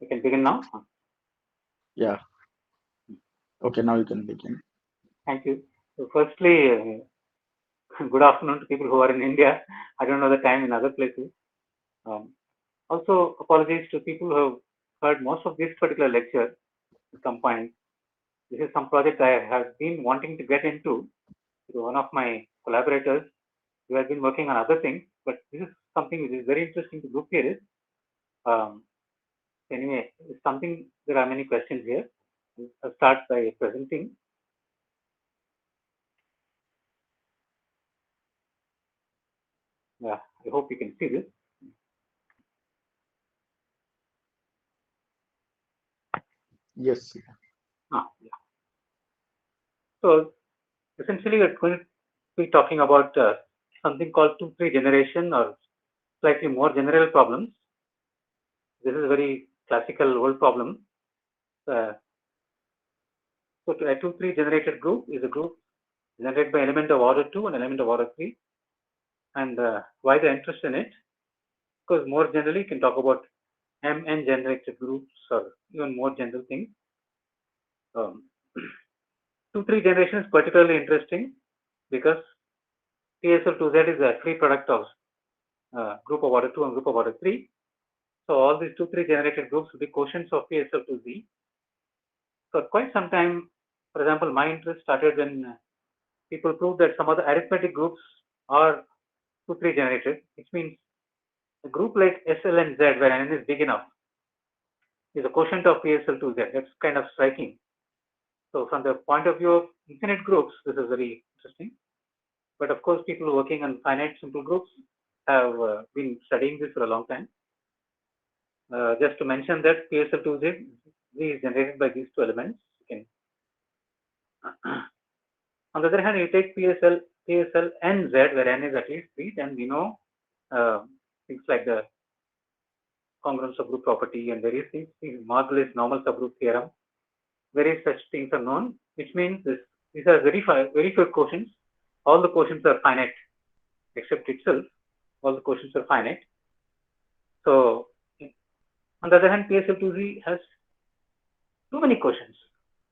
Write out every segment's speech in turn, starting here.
You can begin now. Yeah. Okay, now you can begin. Thank you. So firstly, good afternoon to people who are in India. I don't know the time in other places. Um, Also, apologies to people who have heard most of this particular lecture at some point. This is some project I have been wanting to get into. So one of my collaborators who has been working on other things, but this is something which is very interesting to group theory. Um, anyway, it's something, there are many questions here. I'll start by presenting. Yeah, I hope you can see this. Yes. Yeah. So essentially, we're going to be talking about something called 2-3 generation or slightly more general problems. This is a very classical old problem. Uh, so a 2-3 generated group is a group generated by element of order 2 and element of order 3. And why the interest in it? Because more generally, you can talk about MN generated groups or even more general things. 2-3 generation is particularly interesting because PSL2Z is a free product of group of order 2 and group of order 3. So all these 2-3 generated groups will be quotients of PSL2Z. So quite some time, for example, my interest started when people proved that some of the arithmetic groups are 2-3 generated, which means a group like SL and Z where n is big enough is a quotient of PSL2Z. That's kind of striking. So from the point of view of infinite groups, this is very interesting. But of course, people working on finite simple groups have been studying this for a long time. Just to mention that PSL2Z is generated by these two elements. On the other hand, you take PSL and Z, where n is at least 3, then we know uh, things like the congruent subgroup property and various things, Margulis normal subgroup theorem. Various such things are known, which means these are very few quotients. All the quotients are finite, except itself. All the quotients are finite. So, on the other hand, PSL2Z has too many quotients.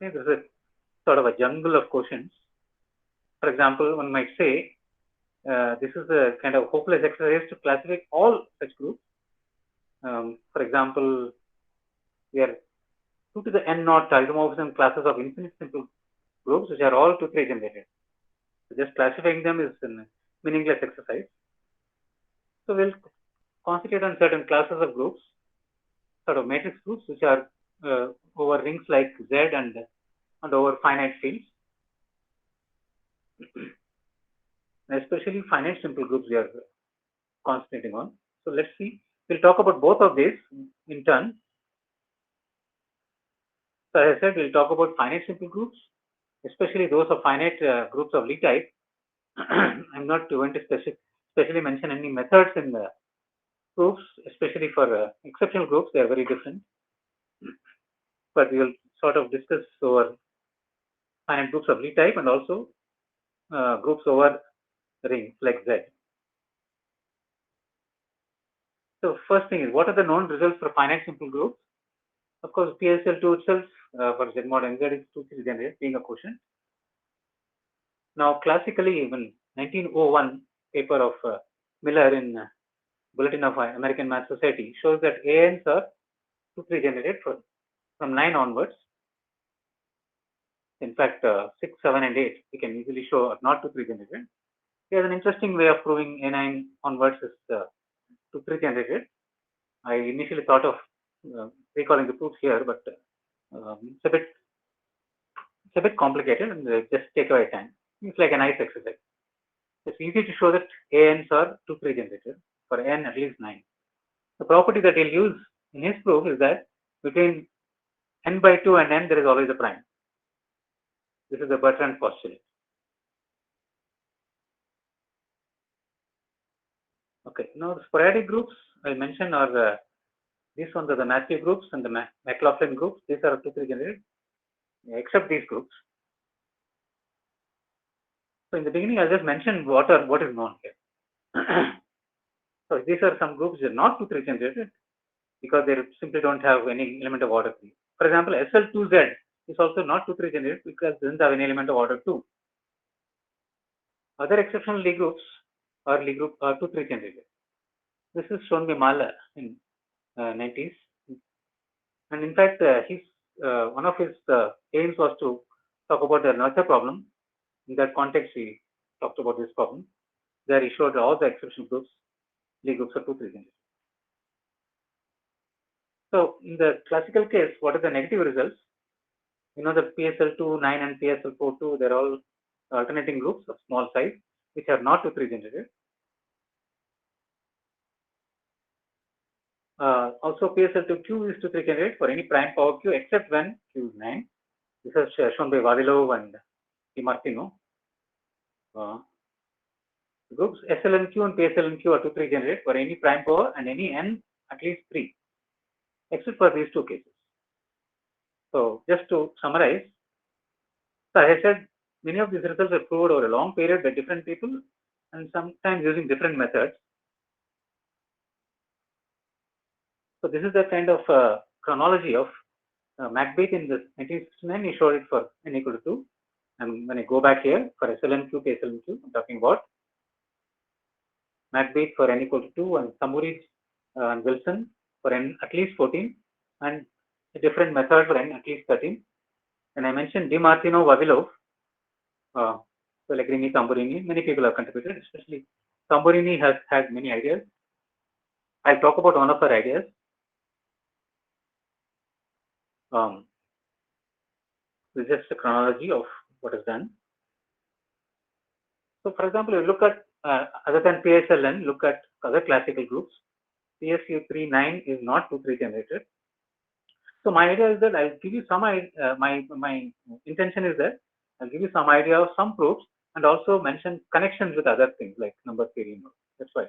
Okay, there's a sort of a jungle of quotients. For example, one might say this is a kind of hopeless exercise to classify all such groups. For example, we are 2 to the n naught isomorphism classes of infinite simple groups, which are all 2-3 generated. So just classifying them is a meaningless exercise. So we'll concentrate on certain classes of groups, sort of matrix groups, which are over rings like Z and over finite fields. Especially finite simple groups we are concentrating on. So let's see. We'll talk about both of these in turn. So as I said, we'll talk about finite simple groups, especially those of finite groups of Lie type. I'm not going to specially mention any methods in the proofs, especially for exceptional groups. They are very different. But we will sort of discuss over finite groups of Lie type and also groups over rings like Z. So first thing is, what are the known results for finite simple groups? Of course, PSL2 itself for Z mod NZ is 2-3 generated, being a quotient. Now, classically, even 1901 paper of Miller in Bulletin of American Math Society shows that ANs are 2-3 generated from 9 onwards. In fact, 6, 7, and 8 we can easily show are not 2-3 generated. Here's an interesting way of proving A9 onwards is 2-3 generated. I initially thought of recalling the proofs here, but it's a bit complicated and just take away time. It's like a nice exercise. It's easy to show that ANs are 2-3 generated for n at least 9. The property that he'll use in his proof is that between n by 2 and n there is always a prime. This is the Bertrand postulate. Okay, now the sporadic groups I mentioned are these ones are the Matthew groups and the McLaughlin groups. These are 2-3 generated, except these groups. So in the beginning, I'll just mention what is known here. So these are some groups that are not 2-3 generated. because they simply don't have any element of order 3. For example, SL2Z is also not 2-3 generated because it doesn't have any element of order 2. Other exceptional Lie groups are Lie group 2-3 generated. This is shown by Mahler in 90s, and in fact, one of his aims was to talk about the nurture problem. In that context, he talked about this problem. There he showed all the exceptional groups, Lie groups are 2-3 generated. So in the classical case, what are the negative results? You know, the PSL2, 9 and PSL4, 2, they're all alternating groups of small size, which are not 2-3 generated. Also, PSL2Q is 2-3 generated for any prime power Q except when Q is 9. This is shown by Vavilov and DiMartino. Groups SLNQ and PSLNQ are 2-3 generated for any prime power and any n at least 3, except for these two cases. So just to summarize, so as I said, many of these results are proved over a long period by different people and sometimes using different methods. So this is the kind of chronology of McBeath in the 1969. He showed it for n equal to 2. And when I go back here for SLNQ, PSLNQ, I'm talking about McBeath for n equal to 2 and Samurij and Wilson for n at least 14 and a different method for n at least 13. And I mentioned DiMartino, Vavilov, Pellegrini, Tamburini. Many people have contributed, especially Tamburini has had many ideas. I'll talk about one of her ideas. This is just a chronology of what is done. So, for example, you look at other than PSLN, look at other classical groups. PSU39 is not 2-3 generated. So, my idea is that I'll give you some my intention is that I'll give you some idea of some proofs and also mention connections with other things like number theory. That's why.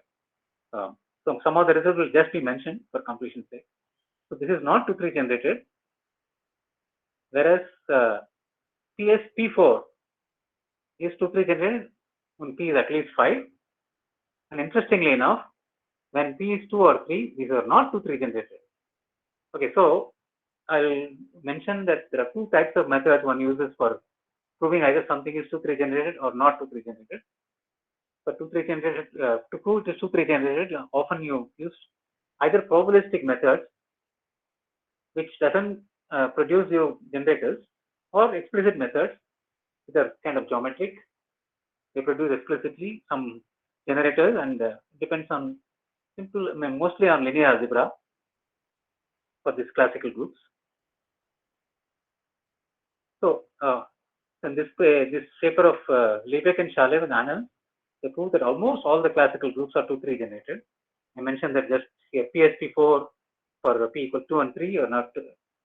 So, some of the results will just be mentioned for completion's sake. So, this is not 2-3 generated, whereas PSP4 is 2-3 generated when P is at least 5. And interestingly enough, when P is 2 or 3, these are not 2-3 generated. Okay, so I'll mention that there are two types of methods one uses for proving either something is 2-3 generated or not 2-3 generated. For 2-3 generated, to prove it is 2-3 generated, often you use either probabilistic methods, which doesn't produce you generators, or explicit methods, which are kind of geometric. They produce explicitly some generators and depends on mostly on linear algebra for these classical groups. So, in this paper of Liebeck and Shalev and Anand, they prove that almost all the classical groups are 2-3 generated. I mentioned that just here PSP4 for P equals 2 and 3 are not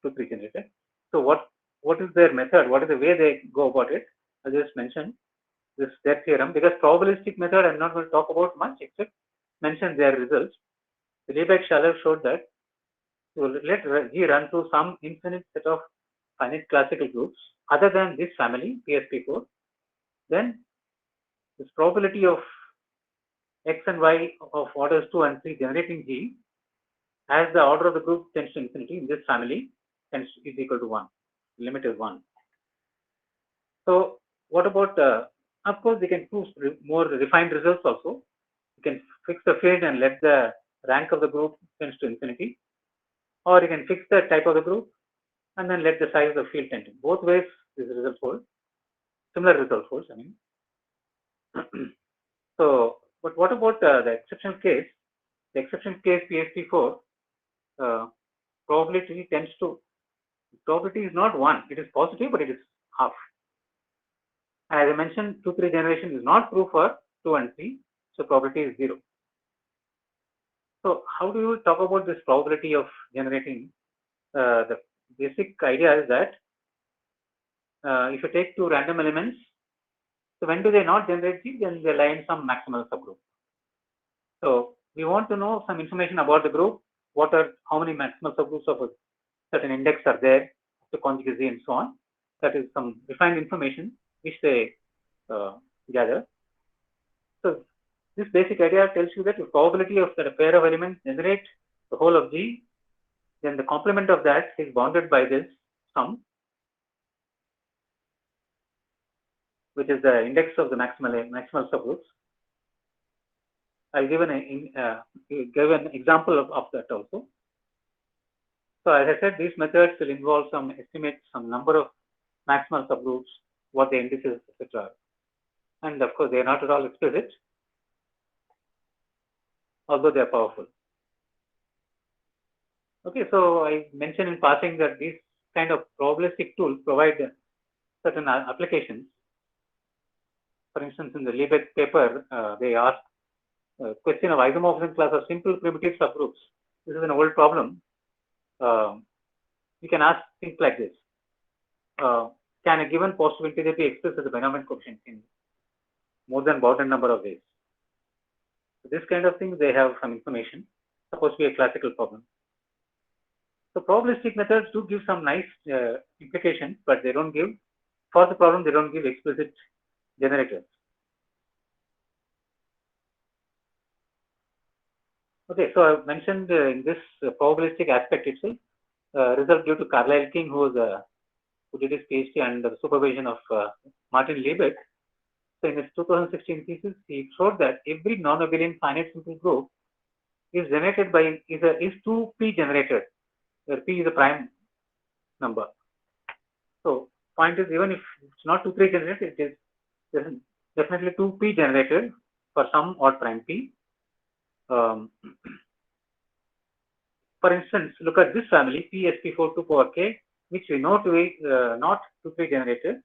2-3 generated. So, what is their method? What is the way they go about it? I just mentioned their theorem, because probabilistic method I'm not going to talk about much except mention their results. The Liebeck Shalev showed that to let G run through some infinite set of finite classical groups other than this family PSP4, then this probability of X and Y of orders 2 and 3 generating G as the order of the group tends to infinity in this family is equal to 1. The limit is 1. So what about of course, we can prove more refined results also. You can fix the field and let the rank of the group tends to infinity, or you can fix the type of the group and then let the size of the field tend to. Both ways, this result holds. Similar result holds. I mean, so, but what about the exceptional case? The exceptional case PSP4 probability tends to probability is not 1. It is positive, but it is half. As I mentioned, 2-3 generation is not true for 2 and 3, so probability is 0. So how do you talk about this probability of generating? The basic idea is that if you take two random elements, so when do they not generate G? Then they lie in some maximal subgroup. So we want to know some information about the group. How many maximal subgroups of a certain index are there, the conjugacy and so on. That is some refined information which they gather. So this basic idea tells you that the probability of that a pair of elements generate the whole of G then the complement of that is bounded by this sum, which is the index of the maximal subgroups. I'll give an example of that also. So as I said, these methods will involve some estimate some number of maximal subgroups, what the indices, etc. And of course, they are not at all explicit, although they are powerful. Okay, so I mentioned in passing that these kind of probabilistic tools provide certain applications. For instance, in the Liebeck paper, they asked a question of isomorphism class of simple primitive subgroups. This is an old problem. You can ask things like this. Can a given positive integer be expressed as a binomial coefficient in more than bounded number of ways? So this kind of thing, they have some information. Supposed to be a classical problem. So probabilistic methods do give some nice implications, but they don't give, for the problem, they don't give explicit generators. Okay, so I mentioned in this probabilistic aspect itself, result due to Carlyle King, who did his PhD under the supervision of Martin Liebeck. So in his 2016 thesis, he showed that every non-abelian finite simple group is generated by is 2p generated, where p is a prime number. So point is, even if it's not 2-3 generated, it is definitely 2p generated for some odd prime p. For instance, look at this family PSP4 to power k, which we know to be not 2-3 generated,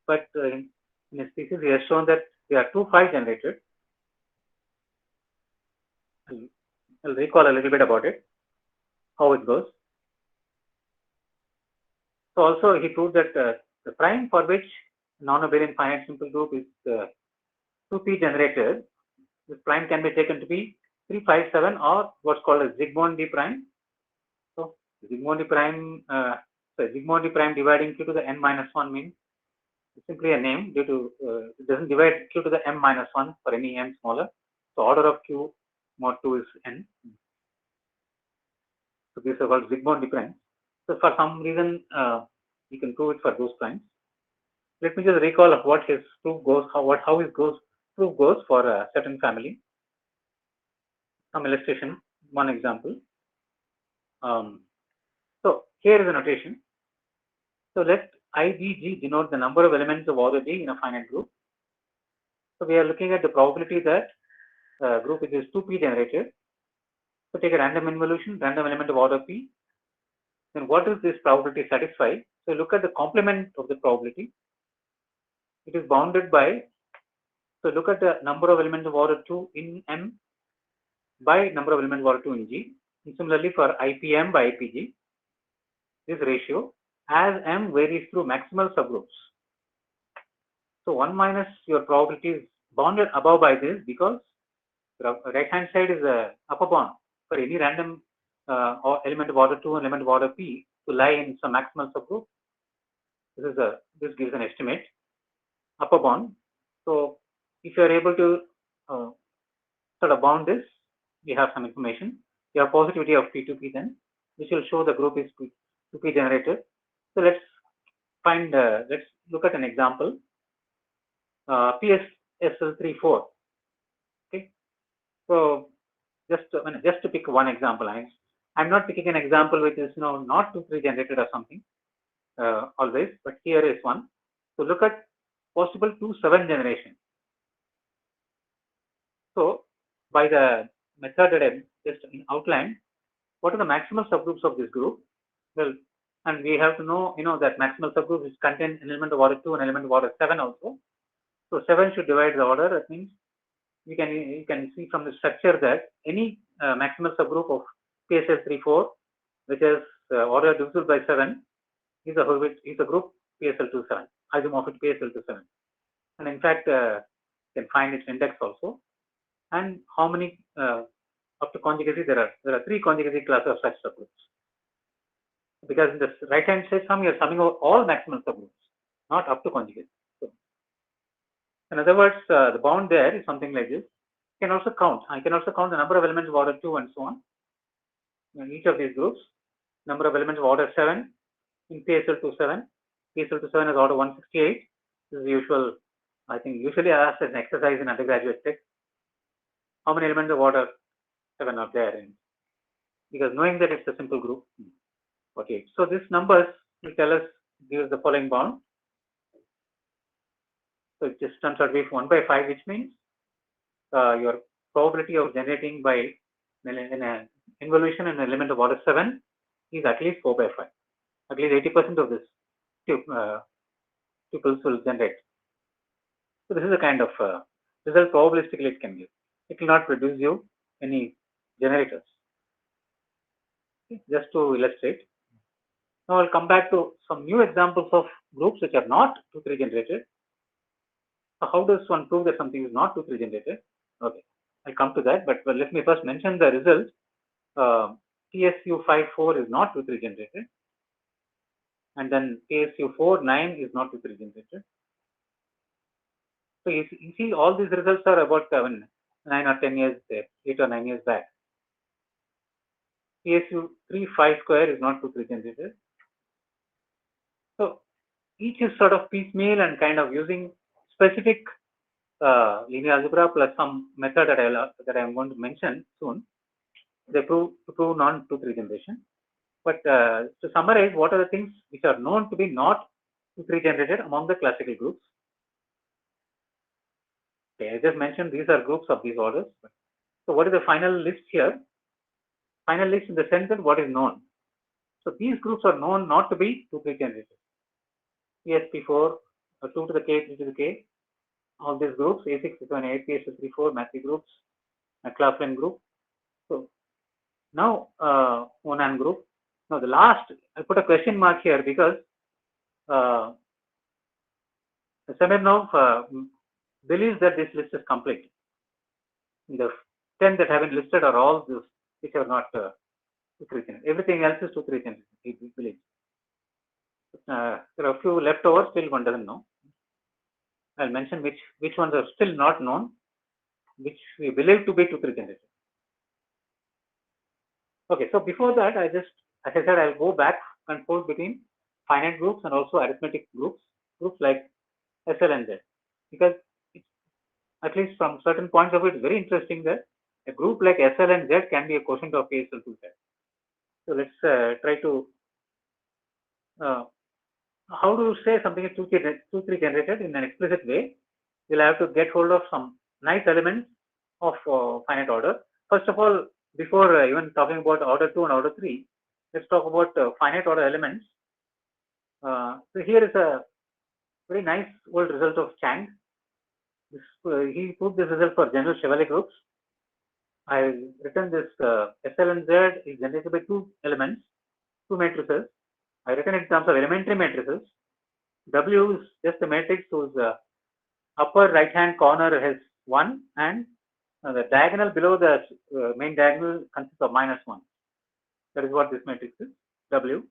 but in his thesis he has shown that they are 2-5 generated. I'll recall a little bit about it, how it goes. So also he proved that the prime for which non-abelian finite simple group is 2p generated, this prime can be taken to be 3, 5, 7 or what's called a Zsigmondy prime. So Zsigmondy prime dividing q to the n-1 means it's simply a name due to it doesn't divide q to the m-1 for any m smaller. So order of q mod 2 is n. So these are called Zsigmondy primes. So for some reason you can prove it for those primes. Let me just recall of what his proof goes, how his proof goes for a certain family. Some illustration, one example. So here is a notation. So let IgG denote the number of elements of order D in a finite group. So we are looking at the probability that group which is 2p generated. So take a random involution, random element of order p. Then what does this probability satisfy? So look at the complement of the probability. It is bounded by, so look at the number of elements of order 2 in M by number of elements of order 2 in G. And similarly for IPM by IPG, this ratio as M varies through maximal subgroups. So 1 minus your probability is bounded above by this because the right hand side is a upper bound for any random or element of order 2 and element of order p to lie in some maximal subgroup. This gives an estimate upper bound. So if you are able to sort of bound this, we have some information. You have positivity of p2p then, which will show the group is 2p generated. So let's look at an example. PSSL34. Okay. So just to pick one example, I'm not picking an example which is not 2-3 generated or something always, but here is one. So look at possible 2-7 generation. So by the method that I just outlined, what are the maximal subgroups of this group? Well, and we have to know that maximal subgroup is contain an element of order 2 and element of order 7 also. So 7 should divide the order. That means you can see from the structure that any maximal subgroup of PSL34, which is order divisible by 7, is a group PSL27, isomorphic PSL27. And in fact, you can find its index also. And how many up to conjugacy there are 3 conjugacy classes of such subgroups. Because in the right hand side sum, you are summing over all maximal subgroups, not up to conjugacy. So, in other words, the bound there is something like this. You can also count. I can also count the number of elements of order 2 and so on in each of these groups. number of elements of order 7 in PSL27. PSL27 is order 168. This is usual, I think, usually asked as an exercise in undergraduate text. How many elements of order 7 are there in? Because knowing that it's a simple group. Okay, so these numbers will tell us, give us the following bound. So it just turns out to be 1 by 5, which means your probability of generating by in an involution in an element of order 7 is at least 4 by 5. At least 80% of this tuples will generate. So this is the kind of result probabilistically it can give. It will not produce you any generators. Okay, just to illustrate. Now I'll come back to some new examples of groups which are not 2-3 generated. So how does one prove that something is not 2-3 generated? Okay, I'll come to that, but let me first mention the result. PSU54 is not 2-3 generated, and then PSU49 is not 2-3 generated. So you see all these results are about 9 or 10 years there, 8 or 9 years back. PSU35 square is not 2-3 generated. So each is sort of piecemeal and kind of using specific linear algebra plus some method that I'm going to mention soon. They prove non 2-3 generation. But to summarize, what are the things which are known to be not 2-3 generated among the classical groups? Okay, I just mentioned these are groups of these orders. So what is the final list here? Final list in the sense that what is known. So these groups are known not to be 2-3 generated. PSP4, 2 to the K, 3 to the K. All these groups, A6, A7, A8, PSP34, Matthew groups, Claflin group. So now Monan group. Now the last, I put a question mark here because Smirnov believes that this list is complete. The 10 that have been listed are all those which are not 2-3 generated. Everything else is 2-3 generated, he believes. There are a few left over, still one doesn't know. I'll mention which ones are still not known, which we believe to be 2-3 generated. Okay, so before that, as I said, I'll go back and forth between finite groups and also arithmetic groups like SL and Z, because at least from certain points of view, it's very interesting that a group like SL and Z can be a quotient of PSL2Z. So let's try to how to say something is 2-3 generated in an explicit way. We'll have to get hold of some nice elements of finite order. First of all, before even talking about order 2 and order 3, let's talk about finite order elements. So here is a very nice old result of Chang. He proved this result for general Chevalier groups. I've written this SL and Z is generated by 2 elements, 2 matrices. I written it in terms of elementary matrices. W is just a matrix whose upper right hand corner has 1 and the diagonal below the main diagonal consists of -1. That is what this matrix is, W.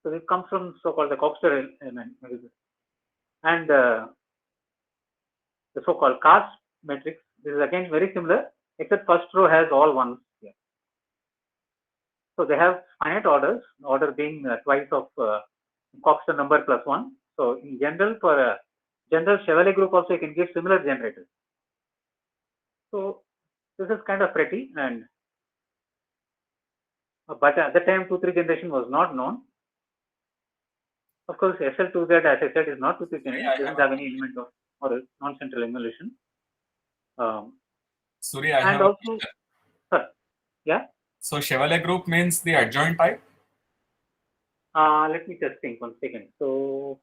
So this comes from so-called the Coxeter element. And the so-called CAST matrix, this is again very similar, except first row has all ones here. So they have finite orders, order being twice of Coxeter number plus 1. So in general, for a general Chevalier group also you can give similar generators. So this is kind of pretty, and but at the time 2-3 generation was not known. Of course, SL2Z, as I said, is not 2-3 generation. It doesn't have any element of or non-central involution. Surya, I and have also, yeah. So Chevalier group means the adjoint type? Let me just think 1 second. So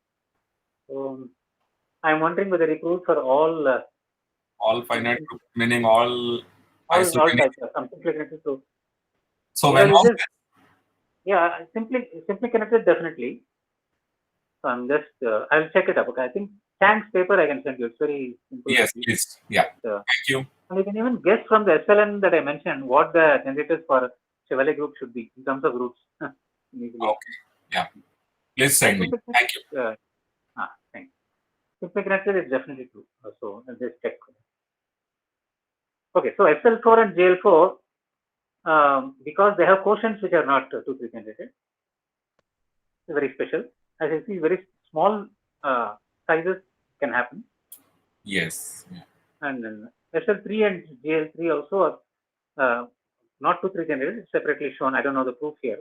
I'm wondering whether it proves for all finite group, meaning all types, something connected to. So when was this? Yeah, simply connected definitely. So I'm just I'll check it up. Okay, I think Chang's paper I can send you. It's very simple. Yes, please. Yeah. Thank you. And you can even guess from the SLN that I mentioned what the generators for Chevalier group should be in terms of groups. Okay. Yeah. Please send me. Thank you. Thanks. Simply connected is definitely true. So I'll just check. Okay, so SL4 and JL4 because they have quotients which are not 2-3 generated. It's very special. As you see, very small sizes can happen. Yes. Yeah. And then SL3 and GL3 also are not 2-3 generated, it's separately shown. I don't know the proof here,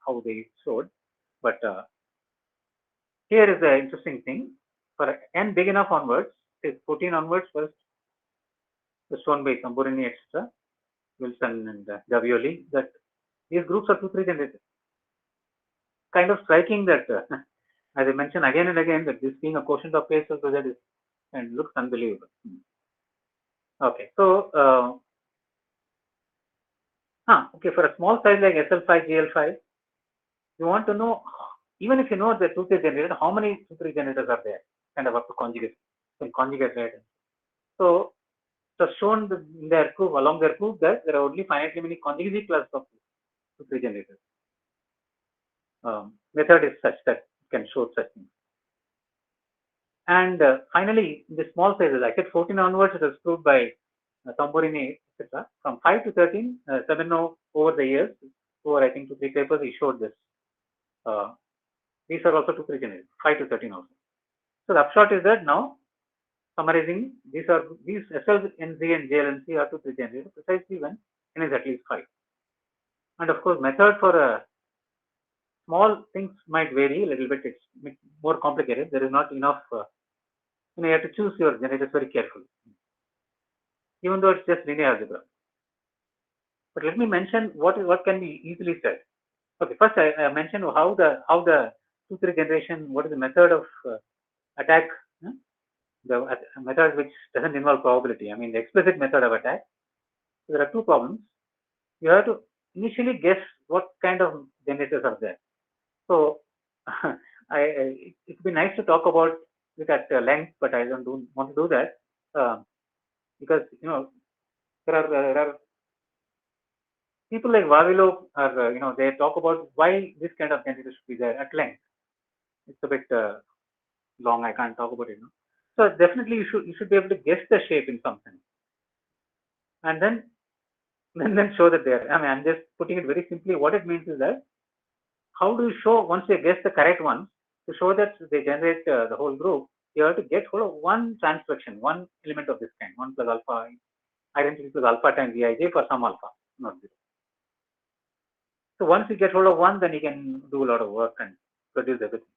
how they showed, but here is the interesting thing. For n big enough onwards, is 14 onwards first, was shown by Tamburini, etc., Wilson and Gavioli, that these groups are 2-3 generated. Kind of striking that, as I mentioned again and again, that this being a quotient of PSL to Z is, and looks unbelievable. Okay, so okay, for a small size like SL5, GL5, you want to know, even if you know the 2-3 generator, how many 2-3 generators are there, kind of up to conjugate, right? So, shown in their proof, along their proof, that there are only finitely many conjugacy classes of 2-3 generators. Method is such that it can show such things. And finally, the small sizes, I said 14 onwards, it was proved by Tamburini, etc. From 5 to 13, Semenov over the years, over I think 2-3 papers, he showed this. These are also 2-3 generators, 5 to 13 also. So the upshot is that now, summarizing, these SLNZ and JLNC are 2-3 generators precisely when n is at least 5. And of course, method for small things might vary a little bit. It's more complicated. There is not enough. You have to choose your generators very carefully, even though it's just linear algebra. But let me mention what can be easily said. Okay, first I mentioned how the 2-3 generation. What is the method of attack? The method which doesn't involve probability. I mean, the explicit method of attack. So there are two problems. You have to initially guess what kind of generators are there. So it would be nice to talk about it at length, but I don't want to do that because there are people like Vavilov are they talk about why this kind of generator should be there at length. It's a bit long. I can't talk about it now. So definitely you should be able to guess the shape in some sense, and then show that there. I mean, I'm just putting it very simply. What it means is that how do you show once you guess the correct one to show that they generate the whole group? You have to get hold of one transflexion, one element of this kind, 1 plus alpha, identity plus alpha times Vij for some alpha, not 0. So once you get hold of one, then you can do a lot of work and produce everything.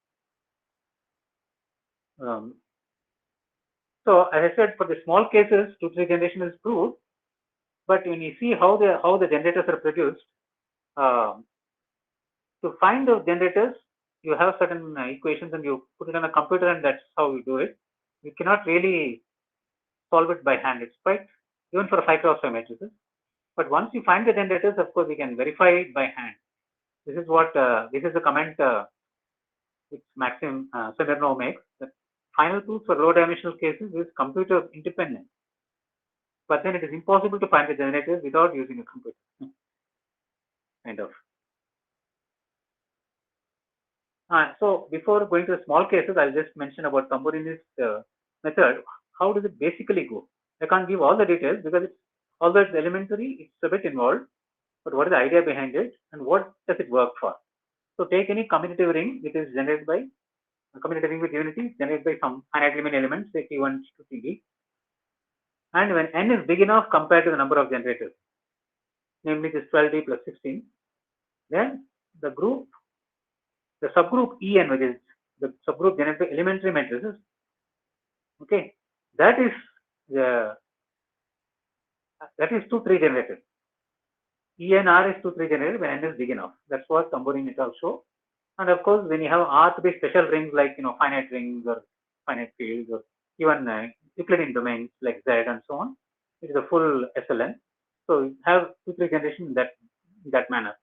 So as I said, for the small cases, 2-3 generation is proved, but when you see how the generators are produced, to find the generators, you have certain equations and you put it on a computer, and that's how you do it. You cannot really solve it by hand. It's quite, even for 5x5 matrices. But once you find the generators, of course, you can verify it by hand. This is what this is the comment which Maxim Semenov makes. The final proof for low-dimensional cases is computer independent, but then it is impossible to find the generators without using a computer. Kind of. So before going to the small cases, I'll just mention about Tamburini's method. How does it basically go? I can't give all the details because although it's elementary, it's a bit involved. But what is the idea behind it, and what does it work for? So take any commutative ring which is generated by a commutative ring with unity generated by some finitely many elements, say T1 to Td. And when n is big enough compared to the number of generators, namely this 12D plus 16, then the subgroup En, which is the subgroup generated by elementary matrices, okay, that is 2-3 generated. ENR is 2-3 generated when n is big enough. That's what Tamburini et al. Show. And of course, when you have R3 special rings like finite rings or finite fields or even Euclidean domains like Z and so on, it is a full SLN. So you have 2-3 generation in that manner.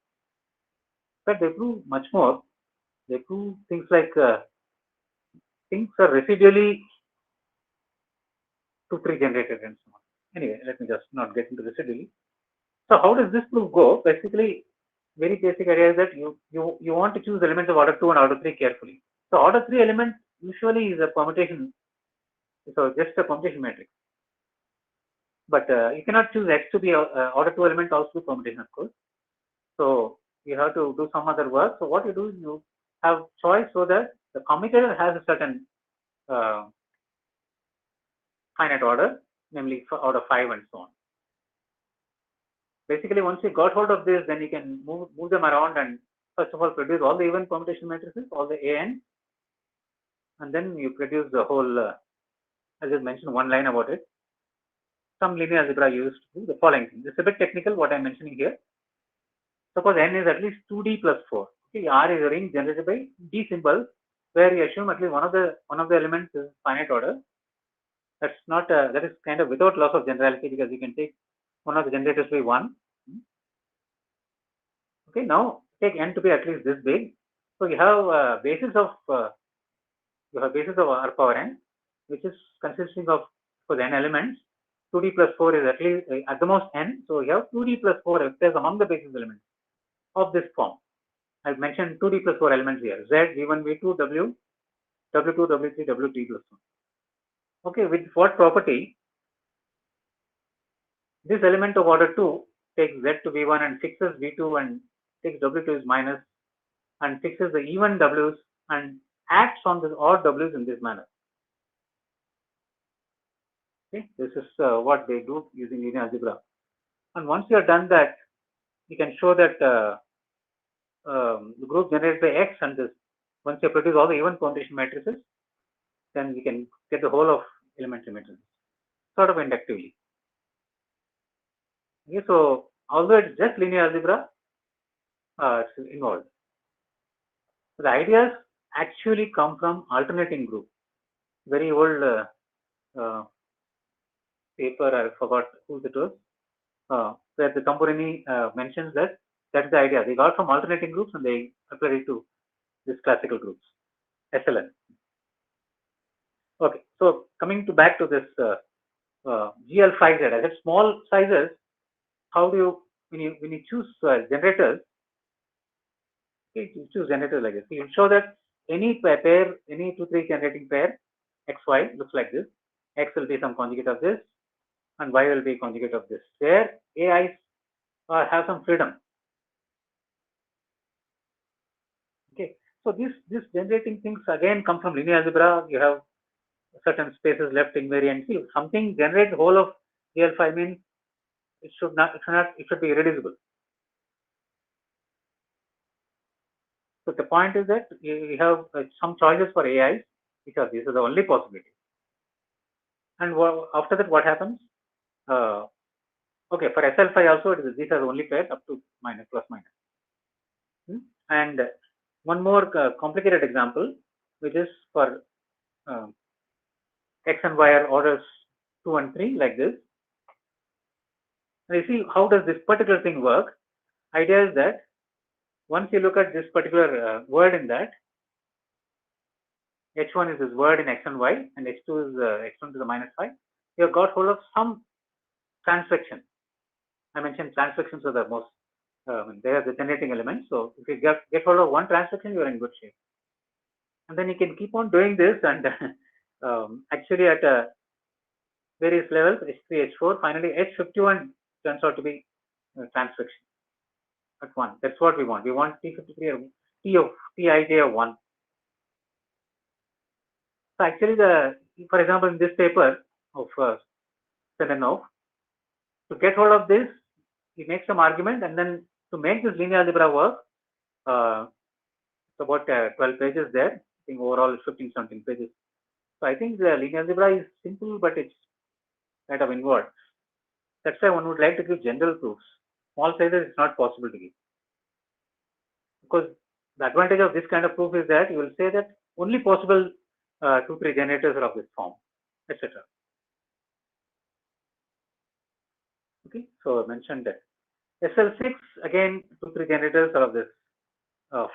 But they prove much more. They prove things like things are residually 2-3 generated and so on. Anyway, let me just not get into residually. So how does this proof go? Basically, very basic idea is that you want to choose elements of order 2 and order 3 carefully. So order 3 element usually is a permutation, so just a permutation matrix. But you cannot choose X to be order 2 element also permutation, of course. So you have to do some other work. So what you do is you have choice so that the commutator has a certain finite order, namely order 5 and so on. Basically, once you got hold of this, then you can move them around and first of all produce all the even permutation matrices, all the AN, and then you produce the whole. I just mentioned one line about it. Some linear algebra used to do the following thing. This is a bit technical what I'm mentioning here. Suppose n is at least 2d plus 4. Okay, R is a ring generated by d symbols, where you assume at least one of the elements is finite order. That's not that is kind of without loss of generality, because you can take one of the generators by 1. Okay, now take n to be at least this big. So you have basis of R power n, which is consisting of for the n elements. 2d plus 4 is at least at the most n. So you have 2d plus 4 vectors among the basis elements of this form. I've mentioned 2d plus 4 elements here: Z, V1, V2, W, W2, W3, W3 plus 1. Okay, with what property? This element of order 2 takes Z to V1 and fixes V2 and takes W2 as minus and fixes the even W's and acts on the odd W's in this manner. Okay, this is what they do using linear algebra. And once you have done that, you can show that the group generated by X and this. Once you produce all the even permutation matrices, then we can get the whole of elementary matrices, sort of inductively. Okay, so although it's just linear algebra, it's involved. So the ideas actually come from alternating group. Very old paper, I forgot who it was, where the Tamburini mentions that that's the idea. They got from alternating groups and they applied it to this classical groups, SLN. Okay, so coming back to this GL5Z, I said small sizes. How do you when you choose generators? Okay, you choose generators like this. You show that any pair, any 2, 3 generating pair, XY looks like this. X will be some conjugate of this, and Y will be conjugate of this. Where AIs have some freedom. Okay, so this generating things again come from linear algebra. You have certain spaces left invariant. See, something generates the whole of GL5 means it should be irreducible. So the point is that you have some choices for AIs, because these are the only possibilities. And after that, what happens? Okay, for SL5 also, these are the only pairs up to minus, plus minus. And one more complicated example, which is for X and Y are orders 2 and 3 like this. And you see, how does this particular thing work? Idea is that once you look at this particular word in that, H1 is this word in X and Y, and H2 is X1 to the minus 5. You have got hold of some transvection. I mentioned transvections are the most, they are the generating elements. So if you get hold of one transvection, you are in good shape. And then you can keep on doing this, and actually at various levels, H3, H4, finally H51 turns out to be transvection at 1. That's what we want. We want T53 or Tij of 1. So actually, for example, in this paper of Selenov, to get hold of this, he makes some argument, and then to make this linear algebra work, it's about 12 pages there. I think overall it's 15, 17 pages. So I think the linear algebra is simple, but it's kind of involved. That's why one would like to give general proofs. Small sizes is not possible to give, because the advantage of this kind of proof is that you will say that only possible 2, 3 generators are of this form, etc. Okay, so I mentioned that SL6 again 2, 3 generators are of this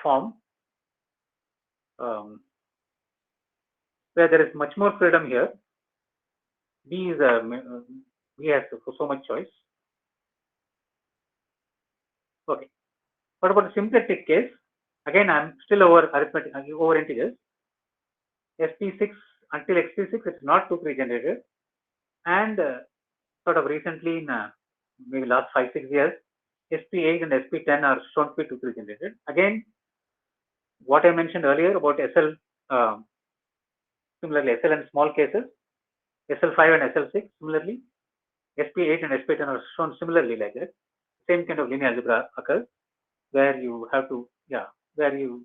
form, where there is much more freedom here. B has so much choice. Okay, what about the symplectic case? Again, I'm still over arithmetic, over integers. SP6 until XP6, it's not 2, 3 generated, and sort of recently in maybe last 5, 6 years, sp8 and sp10 are shown to be 2,3 generated. Again, what I mentioned earlier about SL, similarly SL in small cases, SL5 and SL6, similarly, sp8 and sp10 are shown similarly like that. Same kind of linear algebra occurs where you have to, where you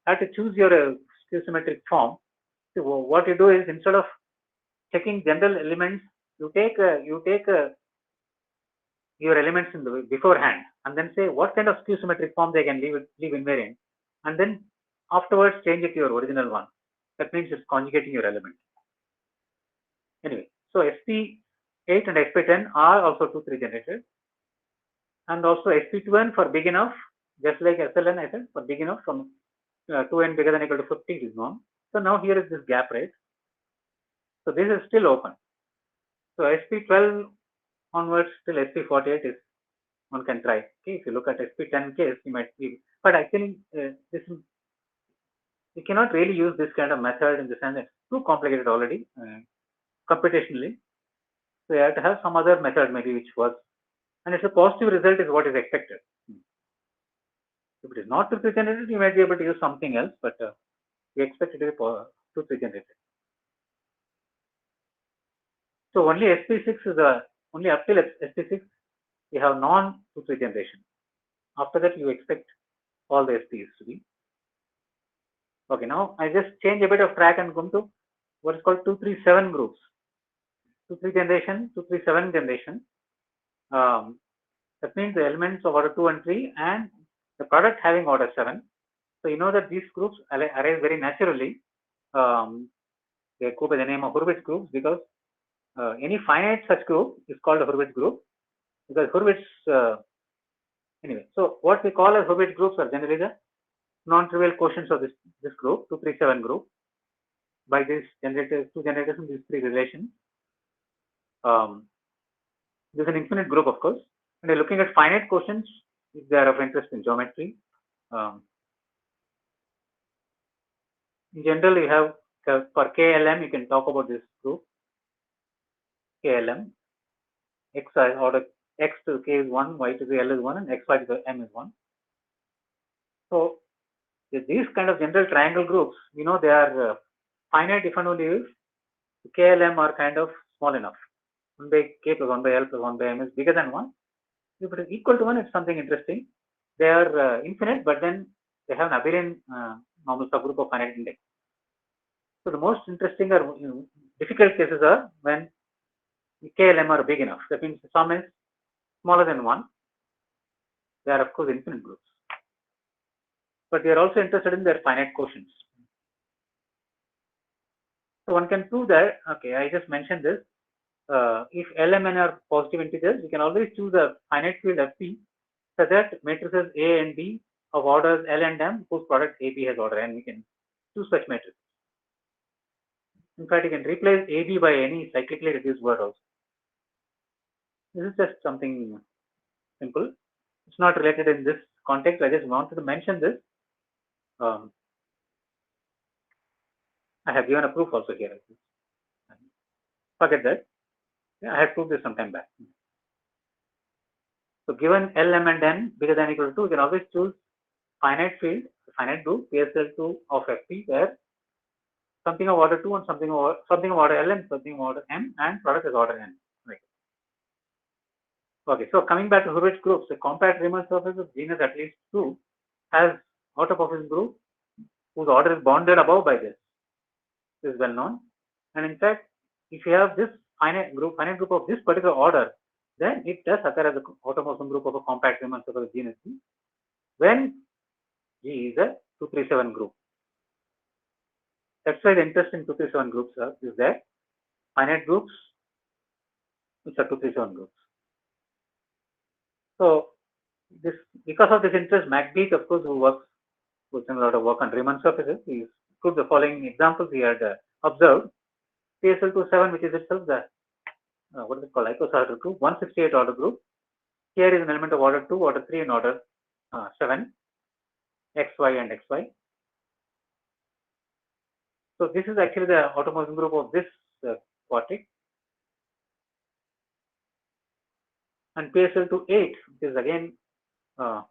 have to choose your skew symmetric form. So what you do is, instead of checking general elements, you take your elements in the beforehand and then say what kind of skew symmetric form they can leave invariant, and then afterwards change it to your original one. That means it's conjugating your element. Anyway, so sp8 and sp10 are also 2,3 generated, and also sp2n for big enough, just like SLN I said, for big enough from 2n bigger than or equal to 50 is known. So now here is this gap, right? So this is still open. So sp12 onwards till sp48 is, one can try. Okay, if you look at sp10 case, you might be, but actually this you cannot really use this kind of method in the sense that it's too complicated already computationally. So you have to have some other method maybe which works, and it's a positive result is what is expected. If it is not 2,3 generated, you might be able to use something else, but we expect it to be 2,3 generated. So only sp6 is only up till sp6 you have non 2,3 generation. After that you expect all the SPs to be. Okay, now I just change a bit of track and come to what is called 237 groups. 2,3 generation, 237 generation. That means the elements of order 2 and 3 and the product having order 7. So you know that these groups arise very naturally. They go by the name of Hurwitz groups because any finite such group is called a Hurwitz group, because Hurwitz anyway. So what we call as Hurwitz groups are generally the non-trivial quotients of this group, 237 group, by these generators, two generators in these three relations. This is an infinite group, of course, and we're looking at finite quotients if they are of interest in geometry. In general, you have for KLM, you can talk about this group. KLM, x order x to k is 1, y to the L is 1, and xy to the m is 1. So these kind of general triangle groups, you know, they are finite if and only if KLM are kind of small enough. 1 by k plus 1 by L plus 1 by m is bigger than 1. If it is equal to 1, it's something interesting. They are infinite, but then they have an abelian normal subgroup of finite index. So the most interesting or difficult cases are when KLM are big enough. That means the sum is smaller than 1. They are of course infinite groups. But we are also interested in their finite quotients. So one can prove that, okay, I just mentioned this. If L and M are positive integers, we can always choose a finite field Fp such that matrices A and B of orders L and M whose product AB has order n. We can choose such matrices. In fact, you can replace AB by any cyclically reduced word also. This is just something simple. It's not related in this context. I just wanted to mention this. I have given a proof also here. Forget that. I have proved this some time back. So given L, M and N bigger than or equal to 2, you can always choose finite field, finite group, PSL2 of Fp, where something of order 2 and something of order L and something of order M, and product is order N. Right. Okay, so coming back to Hurwitz groups, the compact Riemann surface of genus at least 2 has autopoffice group whose order is bounded above by this. This is well known. And in fact, if you have this finite group of this particular order, then it does occur as an automorphism group of a compact Riemann surface of genus G when G is a 237 group. That's why the interest in 237 groups is there. Finite groups which are 237 groups. So this, because of this interest, McBeath, of course, who done a lot of work on Riemann surfaces, he proved the following examples he had observed. PSL27, which is itself the what is it called, icosahedrale group, 168 order group. Here is an element of order 2, order 3, and order 7, xy and xy. So this is actually the automorphism group of this quartic. And PSL28, which is again the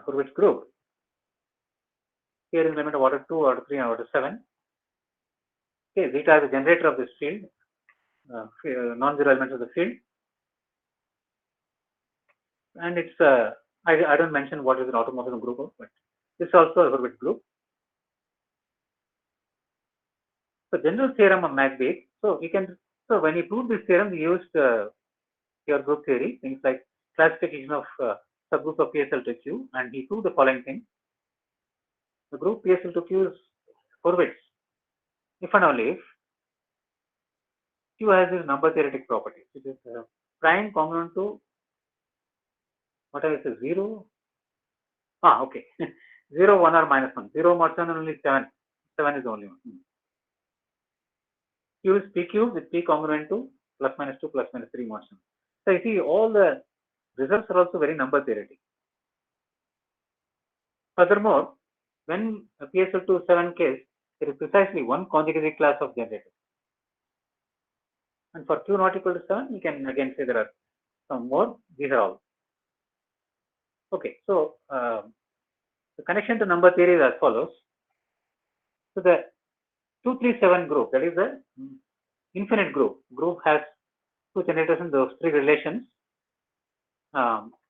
Hurwitz group. Here is element of order 2, order 3, and order 7. Okay, zeta is the generator of this field, non-zero elements of the field. And it's, I don't mention what is an automorphism group of, but this is also a Hurwitz group. So general theorem of McBeath. So when you prove this theorem, we used pure group theory, things like classification of subgroup of PSL to Q, and he proved the following thing. The group PSL to Q is Hurwitz if and only if Q has this number theoretic property, which is prime congruent to whatever it is 0. Okay. 0, 1 or minus 1. 0 more 7 only 7. 7 is the only one. Q is PQ with P congruent to plus minus 2 plus minus 3 more 7. So you see all the results are also very number theoretic. Furthermore, when a PSL2 7 case, there is precisely one conjugacy class of generator. And for Q not equal to 7, you can again say there are some more. These are all. Okay, so the connection to number theory is as follows. So the 237 group, that is the infinite group. Group has two generators in those three relations,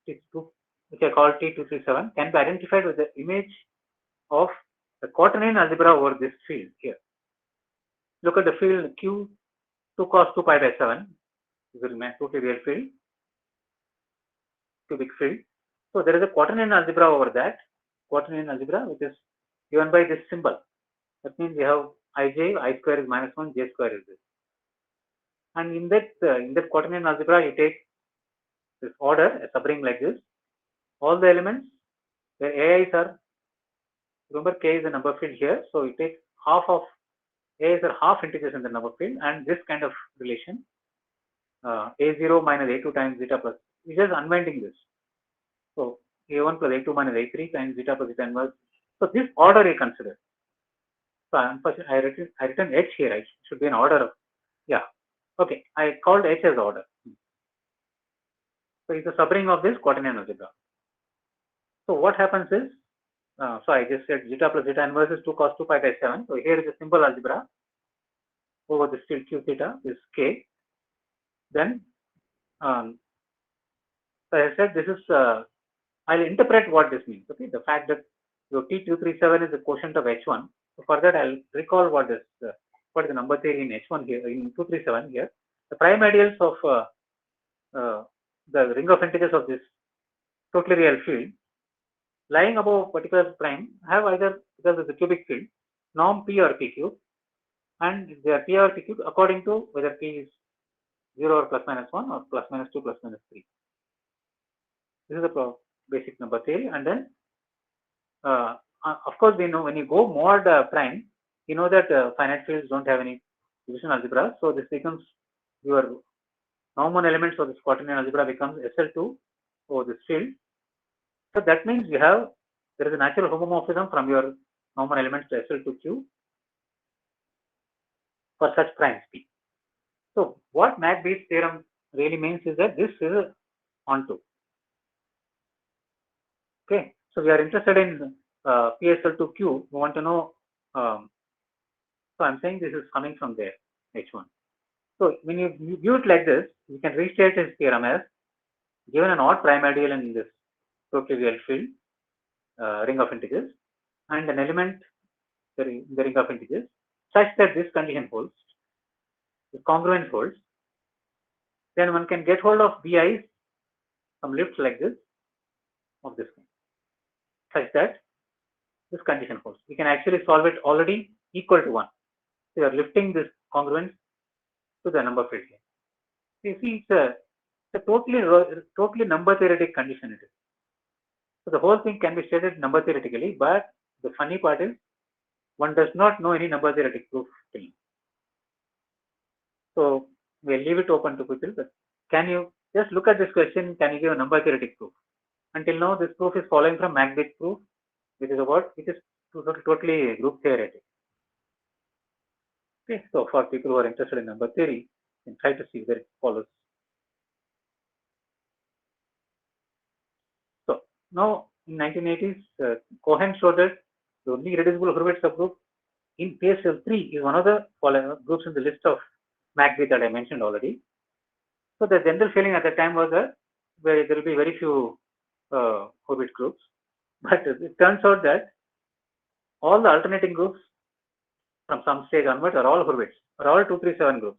which are called T237, can be identified with the image of the quaternion algebra over this field here. Look at the field Q 2 cos 2 pi by 7. This is a totally real field, cubic field. So there is a quaternion algebra over that. Quaternion algebra, which is given by this symbol. That means we have ij, I square is minus 1, j square is this. And in that quaternion algebra, you take this order, a subring like this. All the elements where AIs are, remember K is the number field here, so you take half of AIs are half integers in the number field, and this kind of relation, A0 minus A2 times zeta plus, we just unwinding this. So A1 plus A2 minus A3 times zeta plus zeta inverse. So this order you consider. So unfortunately, I written H here. It should be an order of, yeah. Okay, I called H as order. So it's a subring of this quaternion algebra. So what happens is, so I just said zeta plus zeta inverse is 2 cos 2 pi by 7. So here is a simple algebra over this field Q theta is K. Then, so I said this is, I'll interpret what this means. Okay, the fact that your T237 is the quotient of H1. So for that, I'll recall what is the number theory in H1 here, in 237 here. The prime ideals of the ring of integers of this totally real field lying above particular prime have either, because of the cubic field, norm P or P cube, and they are P or P cube according to whether P is 0 or plus minus 1 or plus minus 2 plus minus 3. This is the basic number theory. And then, of course, we know when you go mod prime, you know that finite fields don't have any division algebra. So this becomes your normal elements of this quaternion algebra becomes SL2 over this field. So that means there is a natural homomorphism from your normal elements to SL2Q for such primes P. So what McBeath's theorem really means is that this is onto. Okay, so we are interested in PSL2Q. We want to know. So I'm saying this is coming from there, H1. So when you view it like this, you can restate his theorem as given an odd prime ideal in this totally real field, ring of integers, and an element in the ring of integers, such that this condition holds, the congruence holds, then one can get hold of BIs, some lifts like this, of this kind, such that this condition holds. We can actually solve it already equal to 1. So you are lifting this congruence to the number field here. You see, it's a totally number theoretic condition it is. So the whole thing can be stated number theoretically, but the funny part is one does not know any number theoretic proof till now. So we'll leave it open to people, but can you just look at this question, can you give a number theoretic proof? Until now, this proof is following from McBeath proof, which is totally group theoretic. Okay, so for people who are interested in number theory, you can try to see whether it follows. Now, in 1980s, Cohen showed that the only irreducible Hurwitz subgroup in PSL3 is one of the groups in the list of MACD that I mentioned already. So the general feeling at the time was that there will be very few Hurwitz groups, but it turns out that all the alternating groups from some stage onwards are all Hurwitz, are all 237 groups.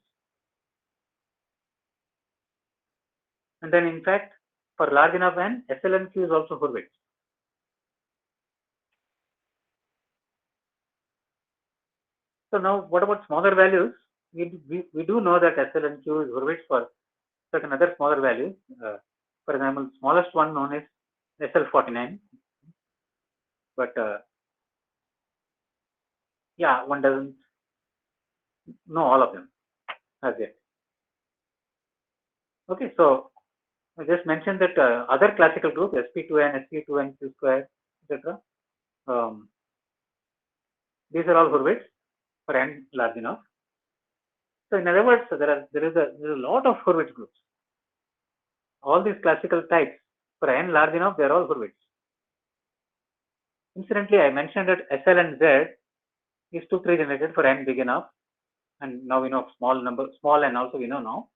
And then in fact, for large enough n, SLNQ is also Hurwitz. So now what about smaller values? We do know that SLNQ is Hurwitz for certain other smaller values. For example, smallest one known is SL49. But yeah, one doesn't know all of them as yet. Okay, so I just mentioned that other classical groups, sp2n, sp2n, q square, etc. These are all Hurwitz for n large enough. So in other words, there is a lot of Hurwitz groups. All these classical types for n large enough, they are all Hurwitz. Incidentally, I mentioned that SL and Z is 2-3 generated for n big enough, and now we know small n also we know now.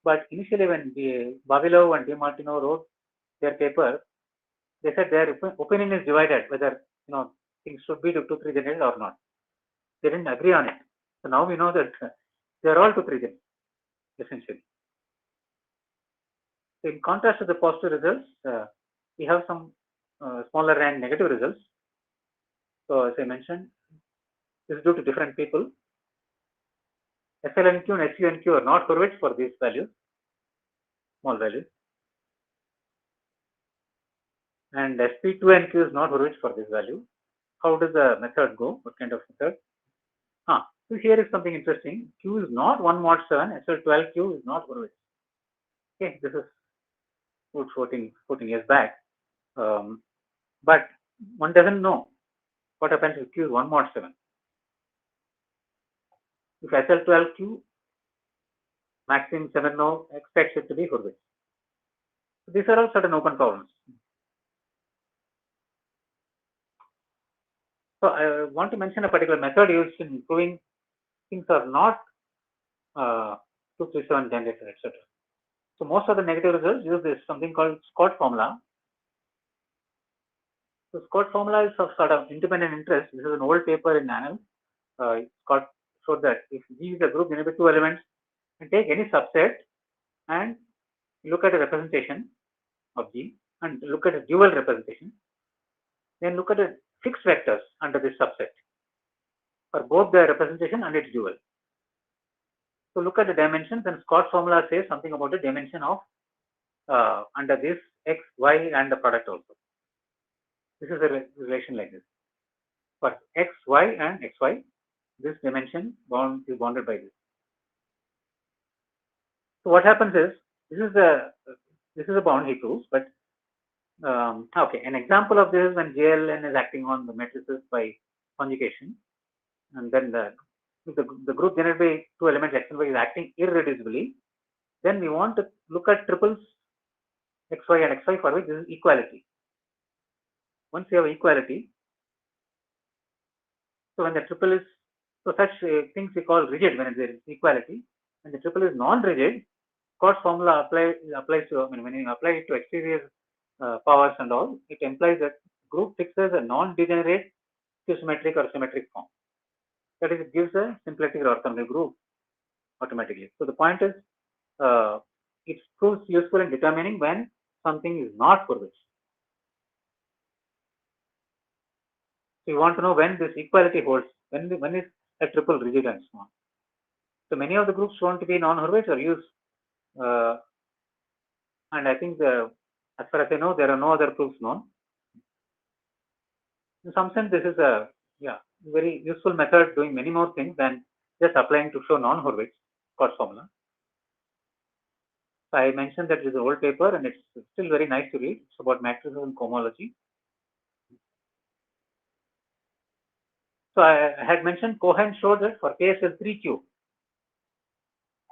But initially, when Vavilov and DiMartino wrote their paper, they said their opinion is divided whether things should be 2-3 generated or not. They didn't agree on it. So now we know that they are all 2-3 generated, essentially. So in contrast to the positive results, we have some smaller and negative results. So as I mentioned, this is due to different people. SLNQ and SUNQ are not Hurwitz for these values, small values. And SP2NQ is not Hurwitz for this value. How does the method go? What kind of method? So here is something interesting. Q is not 1 mod 7, SL12Q is not Hurwitz. Okay, this is 14 years back. But one doesn't know what happens if Q is 1 mod 7. If SL12Q maximum 7 no expects it to be Hurwitz. So these are all certain open problems. So I want to mention a particular method used in proving things are not 237 generated, etc. So most of the negative results use this something called Scott formula. So Scott formula is of sort of independent interest. This is an old paper in Annals. Scott showed that if G is a group, there may be 2 elements, and take any subset and look at a representation of G and look at a dual representation. Then look at the fixed vectors under this subset for both the representation and its dual. So look at the dimensions, and Scott formula says something about the dimension of under this x, y, and the product also. This is a relation like this. For x, y, and x, y, this dimension is bounded by this. So what happens is this is a bound he proves, but okay. An example of this is when JLN is acting on the matrices by conjugation, and then the group generated by 2 elements x and y is acting irreducibly. Then we want to look at triples xy and xy for which this is equality. Once you have equality, so when the triple is, so such things we call rigid when there is equality. When the triple is non-rigid, Scott's formula applies to, when you apply it to exterior powers and all, it implies that group fixes a non-degenerate symmetric or symmetric form. That is, it gives a symplectic or orthogonal group automatically. So the point is, it proves useful in determining when something is not Hurwitz. So you want to know when this equality holds, when is a triple rigid and so on. So many of the groups shown to be non-Hurwitz are used, and I think as far as I know, there are no other proofs known. In some sense, this is a very useful method doing many more things than just applying to show non-Hurwitz Scott's formula. So I mentioned that it is an old paper and it's still very nice to read. It's about matrices and cohomology. So I had mentioned Cohen showed that for KSL3Q,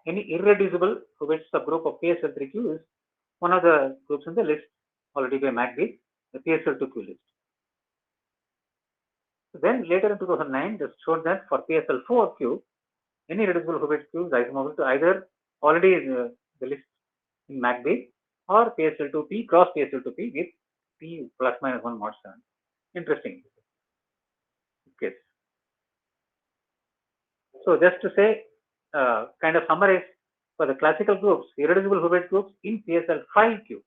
any irreducible Hurwitz subgroup of KSL3Q is one of the groups in the list already by MACD. the PSL2Q list. So then later in 2009, just showed that for PSL4Q, any reducible Hubert Q is isomorphic to either already the list in MACBase or PSL2P cross PSL2P with P plus minus 1 mod 7. Interesting case. So just to say, kind of summarize for the classical groups, irreducible Hubert groups in PSL5Q.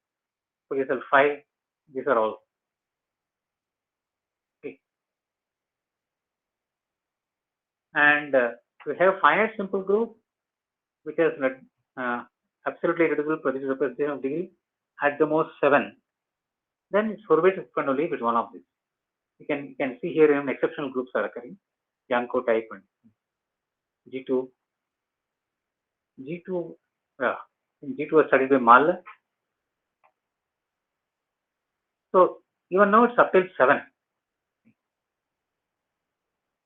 PSL5, these are all. Okay. And we have finite simple group, which has absolutely irreducible positive representation of degree at the most 7. Then it's Hurwitz is going to leave with one of these. You can see here even exceptional groups are occurring. Yanko type and G2. G2 was studied by Mahler. So even now it's up till 7.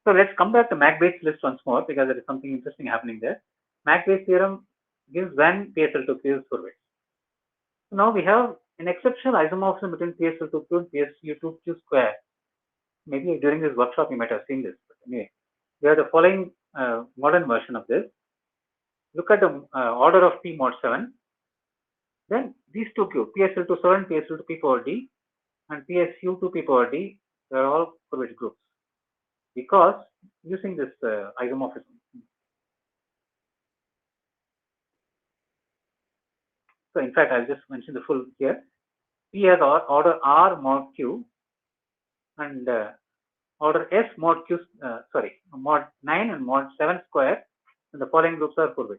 So let's come back to MACBase list once more because there is something interesting happening there. MACBase theorem gives when PSL2Q is Hurwitz. So now we have an exceptional isomorphism between PSL2Q and PSU2Q square. Maybe during this workshop you might have seen this, but anyway, we have the following modern version of this. Look at the order of P mod 7. Then these two Q, PSL27, PSL2P power D, and PSU2P power D, they are all Hurwitz groups because using this isomorphism. So in fact, I'll just mention the full here. P has order R mod Q and order S mod Q, mod 9 and mod 7 square, and the following groups are Hurwitz.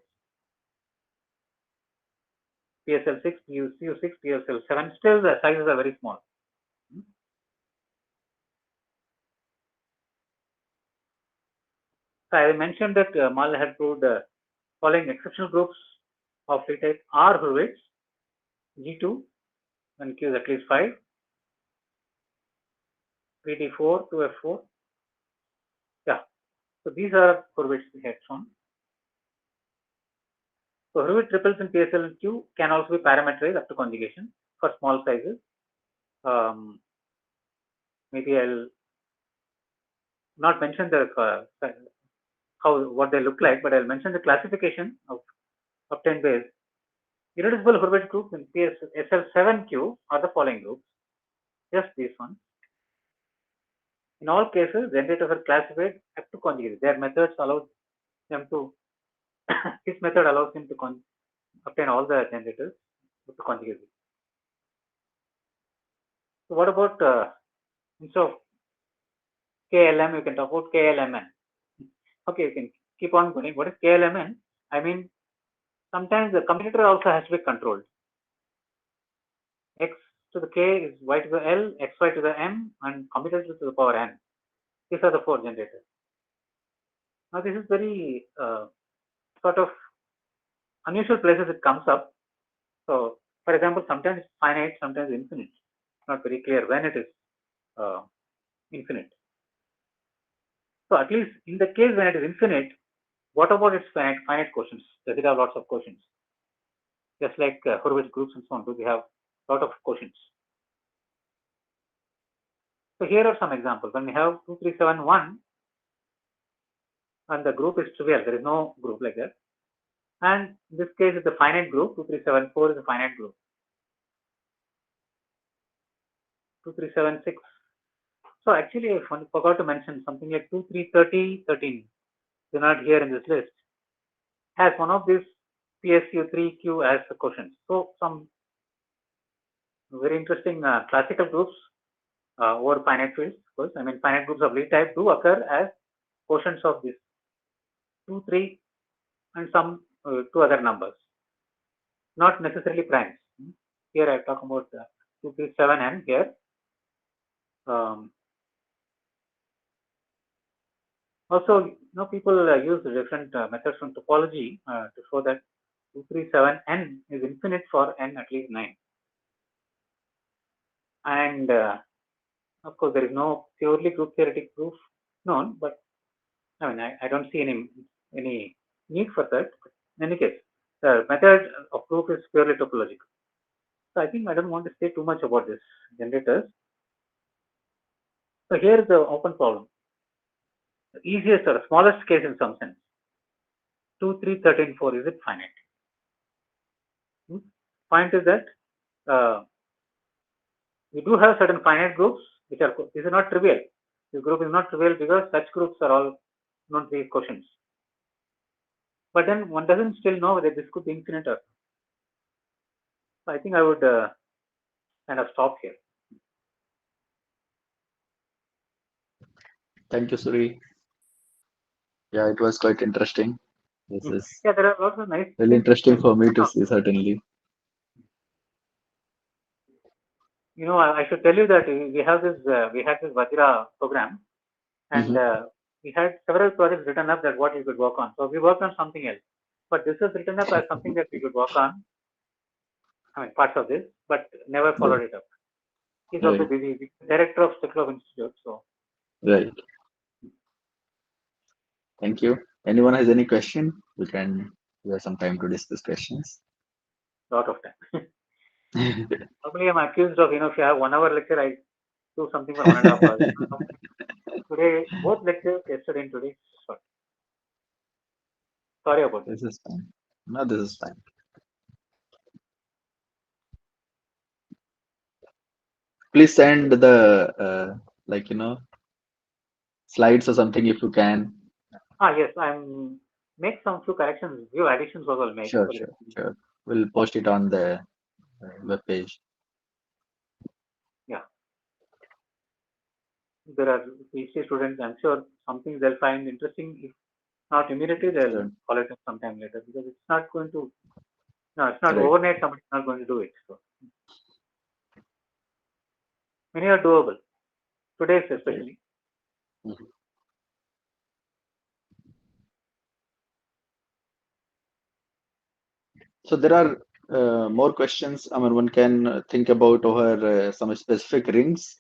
PSL6, PSU6, PSL7, still the sizes are very small. So I mentioned that Mahler had proved following exceptional groups of free type R Hurwitz, G2, when Q is at least 5, 3D4, 2F4. Yeah, so these are Hurwitz we had shown. So Hurwitz triples in PSL and Q can also be parameterized up to conjugation for small sizes. Maybe I'll not mention the what they look like, but I'll mention the classification of obtained by irreducible Hurwitz groups in SL7Q are the following groups. Just these ones. In all cases, generators are classified up to conjugate. Their methods allow them to. His method allows him to obtain all the generators up to conjugate. So what about instead of KLM, you can talk about KLMN. Okay, you can keep on going. What is KLMN? I mean, sometimes the commutator also has to be controlled. X to the K is Y to the L, XY to the M, and commutator to the power N. These are the 4 generators. Now this is very sort of unusual places it comes up. So, for example, sometimes finite, sometimes infinite. Not very clear when it is infinite. So at least in the case when it is infinite, what about its finite quotients? Does it have lots of quotients? Just like Hurwitz groups and so on, do they have a lot of quotients? So here are some examples. When we have 2371 and the group is trivial, there is no group like that. And in this case, it's a finite group. 2374 is a finite group. 2376. So actually, I forgot to mention something like 2330, 13. They're not here in this list. Has one of these PSU3Q as a quotient. So some very interesting classical groups over finite fields. Of course, I mean finite groups of Lie type do occur as quotients of this 2, 3, and some 2 other numbers. Not necessarily primes. Here I talk about 2, 3, 7, and here. Also, people use different methods from topology to show that 237n is infinite for n at least 9. And of course, there is no purely group theoretic proof known, but I mean, I don't see any need for that. In any case, the method of proof is purely topological. So I think I don't want to say too much about this generators. So here is the open problem. The easiest or smallest case in some sense. 2, 3, 13, 4, is it finite? Point is that we do have certain finite groups which are, these are not trivial. This group is not trivial because such groups are all not these quotients. But then one doesn't still know whether this could be infinite or not. So I think I would kind of stop here. Thank you, Suri. Yeah, it was quite interesting. This is Yeah, there are lots of nice really things. interesting for me to see, certainly. You know, I should tell you that we have this Vajra program, and we had several projects written up that what we could work on. So we worked on something else, but this was written up as something that we could work on. I mean, parts of this, but never followed it up. He's also Right. busy. He's the director of Stiklov Institute, so. Right. Thank you. Anyone has any question? We have some time to discuss questions. Lot of time. Normally, I'm accused of, if you have 1 hour lecture, I do something for 1.5 hours. Today, both lectures, yesterday and today, short. Sorry about this. This is fine. No, this is fine. Please send the slides or something if you can. Yes, I'm make some few corrections, few additions also I'll make. Sure. We'll post it on the web page. Yeah. There are PhD students, I'm sure something they'll find interesting. If not immediately, they'll Sure. follow it up sometime later because it's not going to, no, it's not Right. overnight, somebody's not going to do it. So many are doable. Today's especially. Mhm. So there are more questions. I mean, one can think about over some specific rings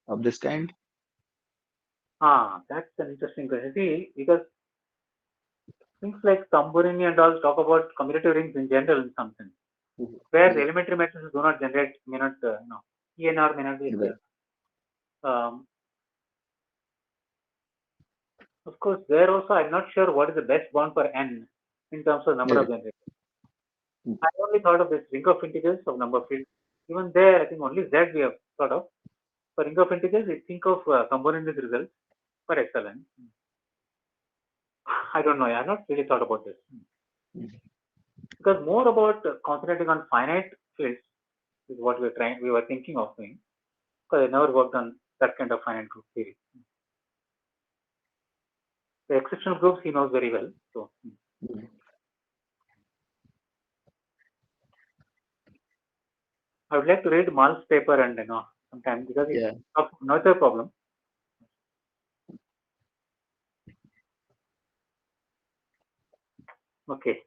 of this kind. That's an interesting question. See, because things like Tamburini and all talk about commutative rings in general in some sense, where the elementary matrices do not generate, may not, ENR may not be Right. um, of course, there also I'm not sure what is the best bound for n in terms of number of Right. generators. I only thought of this ring of integers of number of fields. Even there, I think only Z we have thought of. For ring of integers, we think of component with results for XLN. I don't know. I have not really thought about this. Because more about concentrating on finite fields is what we were thinking of doing. Because I never worked on that kind of finite group theory. The exceptional groups he knows very well. So I would like to read Mal's paper and sometime because it's another problem. Okay.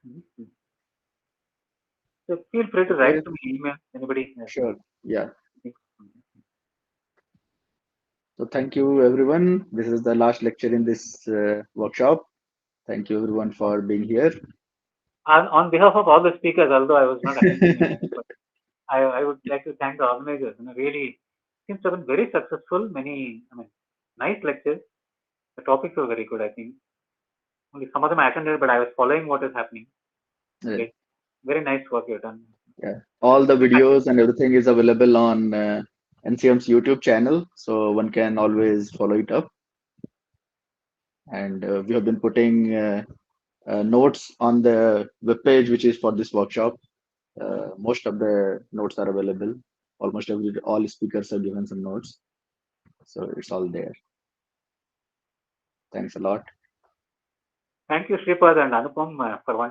So feel free to write to me, email anybody. Sure. Yeah. So thank you, everyone. This is the last lecture in this workshop. Thank you, everyone, for being here. On behalf of all the speakers, although I was not attending, but I would like to thank the organizers. Really, seems to have been very successful. Nice lectures. The topics were very good, I think. Only some of them I attended, but I was following what is happening. Yeah. Very nice work you've done. Yeah. All the videos and everything is available on NCM's YouTube channel, so one can always follow it up. And we have been putting notes on the web page, which is for this workshop. Most of the notes are available. Almost all speakers have given some notes, so it's all there. Thanks a lot. Thank you, Shripad and Anupam, for wonderful.